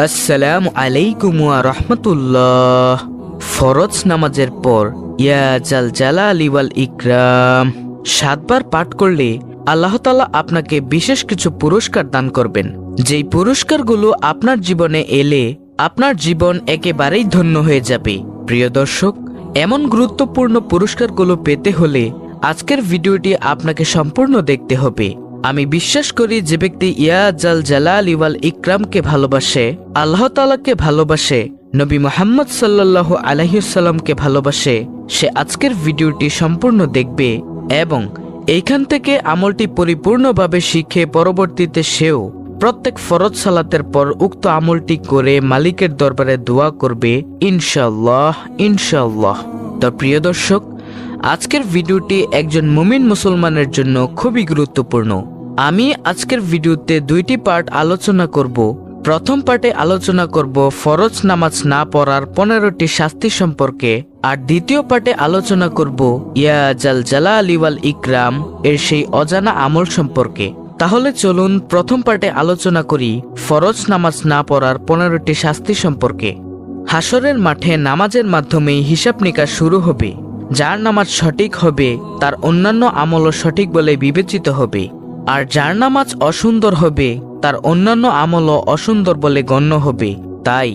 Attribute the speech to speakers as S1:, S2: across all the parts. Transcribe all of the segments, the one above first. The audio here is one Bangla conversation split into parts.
S1: আসসালামু আলাইকুম ওয়া রাহমাতুল্লাহ। ফরজ নামাজের পর ইয়া জাল জালালি ওয়াল ইকরাম 7 বার পাঠ করলে আল্লাহ তাআলা আপনাকে বিশেষ কিছু পুরস্কার দান করবেন। যেই পুরস্কারগুলো আপনার জীবনে এলে আপনার জীবন একেবারেই ধন্য হয়ে যাবে। প্রিয় দর্শক, এমন গুরুত্বপূর্ণ পুরস্কারগুলো পেতে হলে আজকের ভিডিওটি আপনাকে সম্পূর্ণ দেখতে হবে। আমি বিশ্বাস করি যে ব্যক্তি ইয়া জাল জালালি ওয়াল ইকরামকে ভালোবাসে, আল্লাহ তাআলাকে ভালোবাসে, নবী মুহাম্মদ সাল্লাল্লাহু আলাইহি ওয়াসাল্লামকে ভালোবাসে, সে আজকের ভিডিওটি সম্পূর্ণ দেখবে এবং এইখান থেকে আমলটি পরিপূর্ণভাবে শিখে পরবর্তীতে সেও প্রত্যেক ফরজ সালাতের পর উক্ত আমলটি করে মালিকের দরবারে দোয়া করবে ইনশাআল্লাহ ইনশাআল্লাহ। তো প্রিয় দর্শক, আজকের ভিডিওটি একজন মুমিন মুসলমানের জন্য খুবই গুরুত্বপূর্ণ। আমি আজকের ভিডিওতে 2টি পার্ট আলোচনা করব। প্রথম পার্টে আলোচনা করব ফরজ নামাজ না পড়ার 15টি শাস্তি সম্পর্কে, আর দ্বিতীয় পার্টে আলোচনা করব ইয়া জাল জালালি ওয়াল ইকরাম এর সেই অজানা আমল সম্পর্কে। তাহলে চলুন প্রথম পার্টে আলোচনা করি ফরজ নামাজ না পড়ার 15টি শাস্তি সম্পর্কে। হাসরের মাঠে নামাজের মাধ্যমেই হিসাব নিকাশ শুরু হবে। যার নামাজ সঠিক হবে তার অন্যান্য আমলও সঠিক বলে বিবেচিত হবে, আর যার নামাজ অসুন্দর হবে তার অন্যান্য আমলও অসুন্দর বলে গণ্য হবে। তাই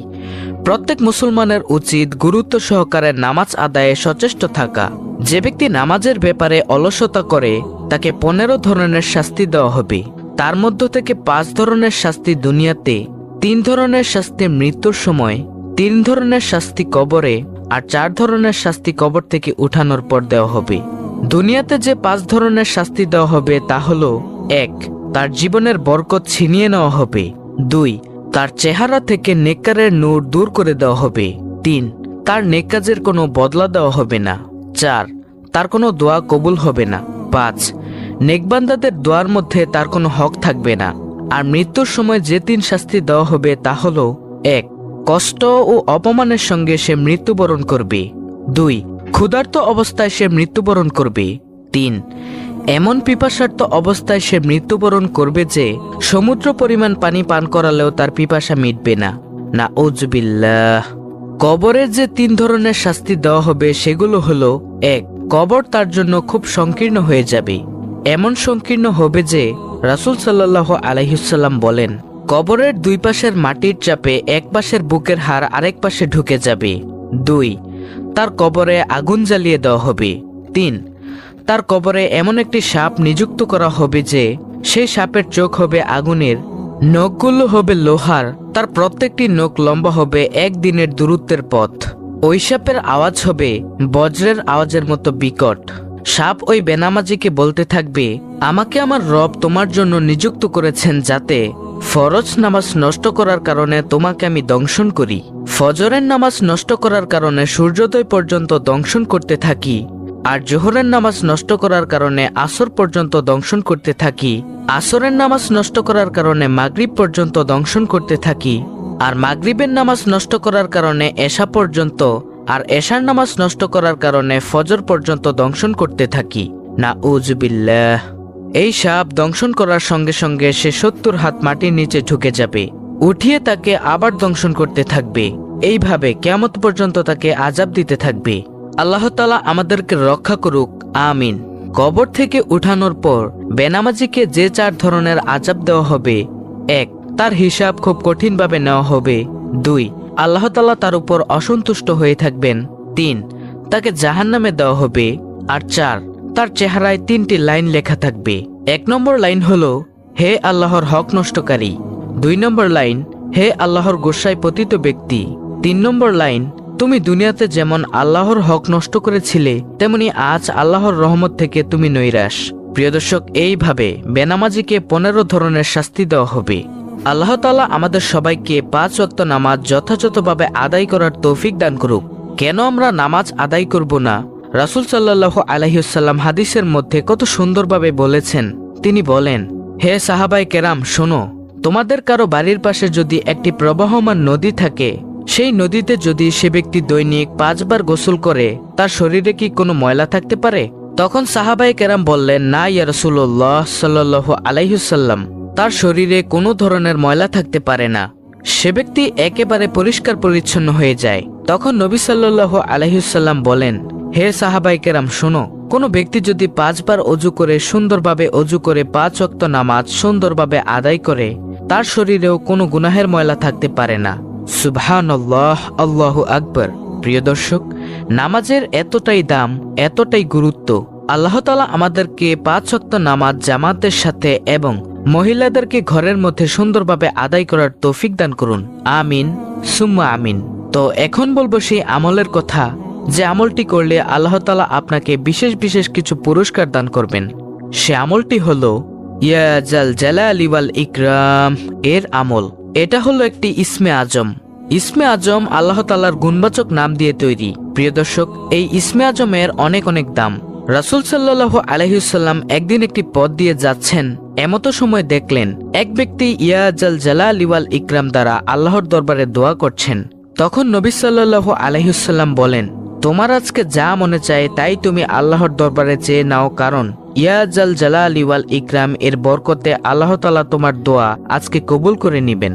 S1: প্রত্যেক মুসলমানের উচিত গুরুত্ব সহকারে নামাজ আদায়ে সচেষ্ট থাকা। যে ব্যক্তি নামাজের ব্যাপারে অলসতা করে তাকে 15 ধরনের শাস্তি দেওয়া হবে। তার মধ্য থেকে 5 ধরনের শাস্তি দুনিয়াতে, 3 ধরনের শাস্তি মৃত্যুর সময়, 3 ধরনের শাস্তি কবরে, আর 4 ধরনের শাস্তি কবর থেকে উঠানোর পর দেওয়া হবে। দুনিয়াতে যে 5 ধরনের শাস্তি দেওয়া হবে তা হলো: 1. তার জীবনের বরকত ছিনিয়ে নেওয়া হবে। 2. তার চেহারা থেকে নেককারের নূর দূর করে দেওয়া হবে। 3. তার নেক কাজের কোনো বদলা দেওয়া হবে না। 4. তার কোনো দোয়া কবুল হবে না। 5. নেকবান্দাদের দোয়ার মধ্যে তার কোনো হক থাকবে না। আর মৃত্যুর সময় যে 3 শাস্তি দেওয়া হবে তা হলো: 1. কষ্ট ও অপমানের সঙ্গে সে মৃত্যুবরণ করবে। 2. ক্ষুধার্ত অবস্থায় সে মৃত্যুবরণ করবে। 3. এমন পিপাসার্ত অবস্থায় সে মৃত্যুবরণ করবে যে সমুদ্র পরিমাণ পানি পান করালেও তার পিপাসা মিটবে না। নাউজুবিল্লাহ। কবরের যে 3 ধরনের শাস্তি দেওয়া হবে সেগুলো হলো: 1. কবর তার জন্য খুব সংকীর্ণ হয়ে যাবে। এমন সংকীর্ণ হবে যে রাসূল সাল্লাল্লাহু আলাইহি ওয়াসাল্লাম বলেন, কবরের 2 পাশের মাটির চাপে এক পাশের বুকের হাড় আরেক পাশে ঢুকে যাবে। 2. তার কবরে আগুন জ্বালিয়ে দেওয়া হবে। 3. তার কবরে এমন একটি সাপ নিযুক্ত করা হবে যে সেই সাপের চোখ হবে আগুনের, নখগুলো হবে লোহার, তার প্রত্যেকটি নখ লম্বা হবে 1 দিনের দূরত্বের পথ। ওই সাপের আওয়াজ হবে বজ্রের আওয়াজের মতো বিকট। সাপ ওই বেনামাজিকে বলতে থাকবে, আমাকে আমার রব তোমার জন্য নিযুক্ত করেছেন যাতে ফরজ নামাজ নষ্ট করার কারণে তোমাকে আমি দংশন করি। ফজরের নামাজ নষ্ট করার কারণে সূর্যোদয় পর্যন্ত দংশন করতে থাকি, আর জোহরের নামাজ নষ্ট করার কারণে আসর পর্যন্ত দংশন করতে থাকি। আসরের নামাজ নষ্ট করার কারণে মাগরিব পর্যন্ত দংশন করতে থাকি, আর মাগরিবের নামাজ নষ্ট করার কারণে এশা পর্যন্ত, আর এশার নামাজ নষ্ট করার কারণে ফজর পর্যন্ত দংশন করতে থাকি। নাউজুবিল্লাহ। এই সাপ দংশন করার সঙ্গে সঙ্গে সে 70 হাত মাটির নিচে ঢুকে যাবে, উঠিয়ে তাকে আবার দংশন করতে থাকবে। এইভাবে কিয়ামত পর্যন্ত তাকে আযাব দিতে থাকবে। আল্লাহ তাআলা আমাদেরকে রক্ষা করুক, আমিন। কবর থেকে উঠানোর পর বেনামাজিকে যে 4 ধরনের আযাব দেওয়া হবে: 1. তার হিসাব খুব কঠিনভাবে নেওয়া হবে। 2. আল্লাহ তাআলা তার উপর অসন্তুষ্ট হয়ে থাকবেন। 3. তাকে জাহান্নামে দেওয়া হবে। আর 4. তার চেহারায় 3টি লাইন লেখা থাকবে। 1 নম্বর লাইন হলো, হে আল্লাহর হক নষ্টকারী। 2 নম্বর লাইন, হে আল্লাহর গোসায় পতিত ব্যক্তি। 3 নম্বর লাইন, তুমি দুনিয়াতে যেমন আল্লাহর হক নষ্ট করেছিলে তেমনি আজ আল্লাহর রহমত থেকে তুমি নৈরাশ। প্রিয় দর্শক, এইভাবে বেনামাজিকে 15 ধরনের শাস্তি দেওয়া হবে। আল্লাহ তাআলা আমাদের সবাইকে 5 ওয়াক্ত নামাজ যথাযথভাবে আদায় করার তৌফিক দান করুক। কেন আমরা নামাজ আদায় করব না? রাসূল সাল্লাল্লাহু আলাইহি ওয়াসাল্লাম হাদিসের মধ্যে কত সুন্দরভাবে বলেছেন। তিনি বলেন, হে সাহাবায়ে কেরাম, শোনো, তোমাদের কারো বাড়ির পাশে যদি একটি প্রবাহমান নদী থাকে, সেই নদীতে যদি সে ব্যক্তি দৈনিক 5 বার গোসল করে তার শরীরে কি কোনো ময়লা থাকতে পারে? তখন সাহাবায়ে কেরাম বললেন, না ইয়া রাসূলুল্লাহ সাল্লাল্লাহু আলাইহি ওয়াসাল্লাম, তার শরীরে কোনো ধরনের ময়লা থাকতে পারে না। সে ব্যক্তি একেবারে পরিষ্কার পরিচ্ছন্ন হয়ে যায়। তখন নবী সাল্লাল্লাহু আলাইহি ওয়াসাল্লাম বলেন, হে সাহাবায়ে কেরাম শোনো, কোনো ব্যক্তি যদি 5 বার অজু করে সুন্দরভাবে অজু করে 5 ওয়াক্ত নামাজ সুন্দরভাবে আদায় করে, তার শরীরেও কোনো গুনাহের ময়লা থাকতে পারে না। সুবহানাল্লাহ, আল্লাহু আকবার। প্রিয় দর্শক, নামাজের এতটাই দাম, এতটাই গুরুত্ব। আল্লাহ তাআলা আমাদেরকে 5 ওয়াক্ত নামাজ জামাতের সাথে এবং মহিলাদেরকে ঘরের মধ্যে সুন্দরভাবে আদায় করার তৌফিক দান করুন। আমিন সুম্মা আমিন। তো এখন বলবো সেই আমলের কথা, যে আমলটি করলে আল্লাহ তাআলা আপনাকে বিশেষ বিশেষ কিছু পুরস্কার দান করবেন। সে আমলটি হলো ইয়া জাল জালালি ওয়াল ইকরাম এর আমল। এটা হলো একটি ইসমে আজম। ইসমে আজম আল্লাহ তাআলার গুণবাচক নাম দিয়ে তৈরি। প্রিয় দর্শক, এই ইসমে আজমের অনেক অনেক দাম। রাসূল সাল্লাল্লাহু আলাইহি ওয়াসাল্লাম একদিন একটি পথ দিয়ে যাচ্ছেন, এমতো সময় দেখলেন এক ব্যক্তি ইয়া জাল জালালি ওয়াল ইকরাম দ্বারা আল্লাহর দরবারে দোয়া করছেন। তখন নবী সাল্লাল্লাহু আলাইহি ওয়াসাল্লাম বলেন, তোমার আজকে যা মনে চায় তাই তুমি আল্লাহর দরবারে চেয়ে নাও, কারণ ইয়া জাল জালালি ওয়াল ইকরাম এর বরকতে আল্লাহ তাআলা তোমার দোয়া আজকে কবুল করে নেবেন।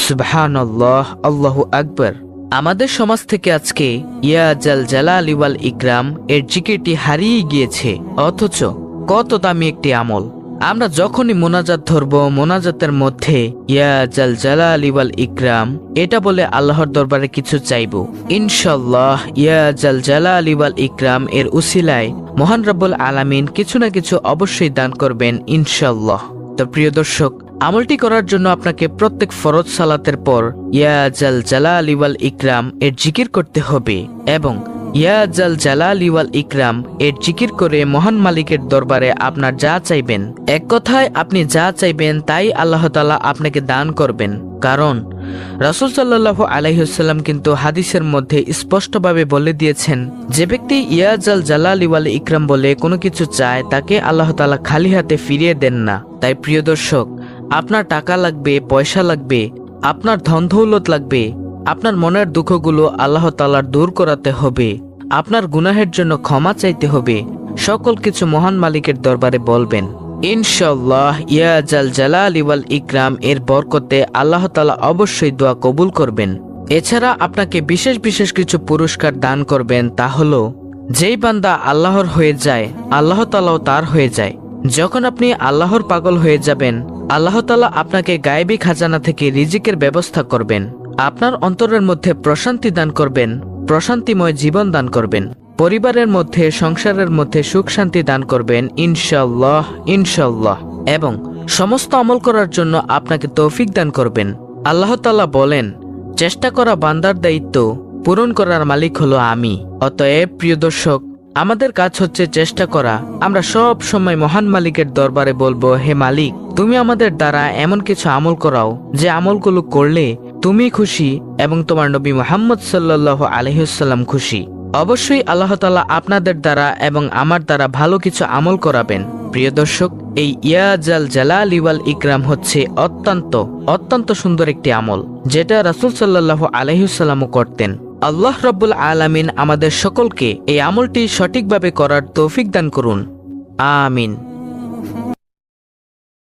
S1: সুবহানাল্লাহ, আল্লাহু আকবার। আমাদের সমাজ থেকে আজকে ইয়া জাল জালালি ওয়াল ইকরাম এর জিকিরটি হারিয়ে গিয়েছে, অথচ কত দামি একটি আমল। আমরা যখনই মোনাজাত ধরব, মোনাজাতের মধ্যে ইয়া জাল জালালি ওয়াল ইকরাম এটা বলে আল্লাহর দরবারে কিছু চাইব, ইনশাআল্লাহ ইয়া জাল জালালি ওয়াল ইকরাম এর উসিলায় মহান রব্বুল আলামিন কিছু না কিছু অবশ্যই দান করবেন ইনশাআল্লাহ। তো প্রিয় দর্শক, আমলটি করার জন্য আপনাকে প্রত্যেক ফরজ সালাতের পর ইয়া জাল জালালি ওয়াল ইকরাম এর জিকির করতে হবে এবং ইয়া জাল জালালি ওয়াল ইকরাম এর জিকির করে মহান মালিকের দরবারে আপনার যা চাইবেন, এক কথায় আপনি যা চাইবেন তাই আল্লাহ তাআলা আপনাকে দান করবেন। কারণ রাসূল সাল্লাল্লাহু আলাইহি ওয়াসাল্লাম কিন্তু হাদিসের মধ্যে স্পষ্টভাবে বলে দিয়েছেন, যে ব্যক্তি ইয়া জাল জালালি ওয়াল ইকরাম বলে কোনো কিছু চায় তাকে আল্লাহ তাআলা খালি হাতে ফিরিয়ে দেন না। তাই প্রিয় দর্শক, আপনার টাকা লাগবে, পয়সা লাগবে, আপনার ধন দৌলত লাগবে, আপনার মনের দুঃখগুলো আল্লাহ তাআলার দূর করাতে হবে, আপনার গুনাহের জন্য ক্ষমা চাইতে হবে, সকল কিছু মহান মালিকের দরবারে বলবেন। ইনশাআল্লাহ ইয়া জাল জালালি ওয়াল ইকরাম এর বরকতে আল্লাহ তাআলা অবশ্যই দোয়া কবুল করবেন। এছাড়া আপনাকে বিশেষ বিশেষ কিছু পুরস্কার দান করবেন। তা হলো, যেই বান্দা আল্লাহর হয়ে যায় আল্লাহ তাআলাও তার হয়ে যায়। যখন আপনি আল্লাহর পাগল হয়ে যাবেন, আল্লাহ তাআলা আপনাকে গায়েবী খাজানা থেকে রিজিকের ব্যবস্থা করবেন, আপনার অন্তরের মধ্যে প্রশান্তি দান করবেন, প্রশান্তিময় জীবন দান করবেন, পরিবারের মধ্যে সংসারের মধ্যে সুখ শান্তি দান করবেন ইনশাআল্লাহ ইনশাআল্লাহ, এবং সমস্ত আমল করার জন্য আপনাকে তৌফিক দান করবেন। আল্লাহ তাআলা বলেন, চেষ্টা করা বান্দার দায়িত্ব, পূরণ করার মালিক হলো আমি। অতএব প্রিয় দর্শক, আমাদের কাজ হচ্ছে চেষ্টা করা। আমরা সব সময় মহান মালিকের দরবারে বলবো, হে মালিক, তুমি আমাদের দ্বারা এমন কিছু আমল করাও যে আমলগুলো করলে তুমি খুশি এবং তোমার নবী মুহাম্মদ সাল্লাল্লাহু আলাইহি ওয়াসাল্লাম খুশি। অবশ্যই আল্লাহ তাআলা আপনাদের দ্বারা এবং আমার দ্বারা ভালো কিছু আমল করাবেন। প্রিয় দর্শক, এই ইয়া জাল জালালি ওয়াল ইকরাম হচ্ছে অত্যন্ত সুন্দর একটি আমল, যেটা রাসূল সাল্লাল্লাহু আলাইহি ওয়াসাল্লামও করতেন। আল্লাহ রাব্বুল আলামিন আমাদের সকলকে এই আমলটি সঠিকভাবে করার তৌফিক দান করুন। আমিন।